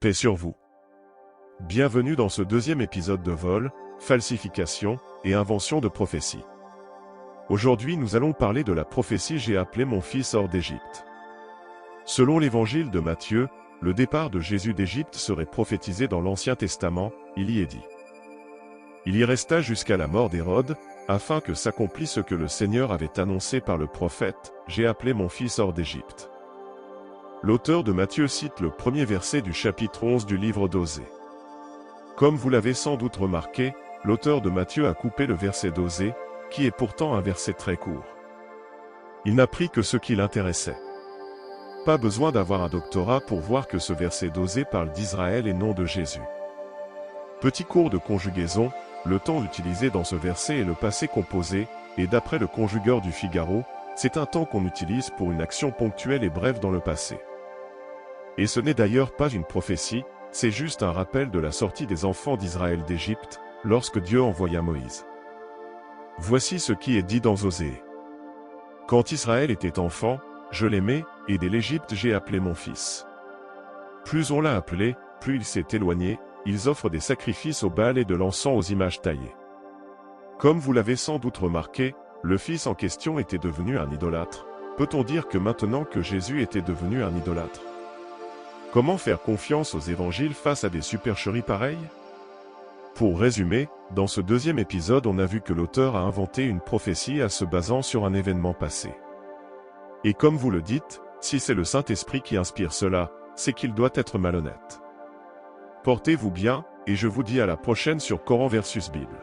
Paix sur vous. Bienvenue dans ce deuxième épisode de vol, falsification et invention de prophétie. Aujourd'hui, nous allons parler de la prophétie « J'ai appelé mon fils hors d'Égypte ». Selon l'évangile de Matthieu, le départ de Jésus d'Égypte serait prophétisé dans l'Ancien Testament, il y est dit. Il y resta jusqu'à la mort d'Hérode, afin que s'accomplisse ce que le Seigneur avait annoncé par le prophète « J'ai appelé mon fils hors d'Égypte ». L'auteur de Matthieu cite le premier verset du chapitre 11 du livre d'Osée. Comme vous l'avez sans doute remarqué, l'auteur de Matthieu a coupé le verset d'Osée, qui est pourtant un verset très court. Il n'a pris que ce qui l'intéressait. Pas besoin d'avoir un doctorat pour voir que ce verset d'Osée parle d'Israël et non de Jésus. Petit cours de conjugaison, le temps utilisé dans ce verset est le passé composé, et d'après le conjugueur du Figaro, c'est un temps qu'on utilise pour une action ponctuelle et brève dans le passé. Et ce n'est d'ailleurs pas une prophétie, c'est juste un rappel de la sortie des enfants d'Israël d'Égypte, lorsque Dieu envoya Moïse. Voici ce qui est dit dans Osée. Quand Israël était enfant, je l'aimais, et dès l'Égypte j'ai appelé mon fils. Plus on l'a appelé, plus il s'est éloigné, ils offrent des sacrifices au Baal et de l'encens aux images taillées. Comme vous l'avez sans doute remarqué, le fils en question était devenu un idolâtre. Peut-on dire que maintenant que Jésus était devenu un idolâtre? Comment faire confiance aux évangiles face à des supercheries pareilles? Pour résumer, dans ce deuxième épisode on a vu que l'auteur a inventé une prophétie en se basant sur un événement passé. Et comme vous le dites, si c'est le Saint-Esprit qui inspire cela, c'est qu'il doit être malhonnête. Portez-vous bien, et je vous dis à la prochaine sur Coran versus Bible.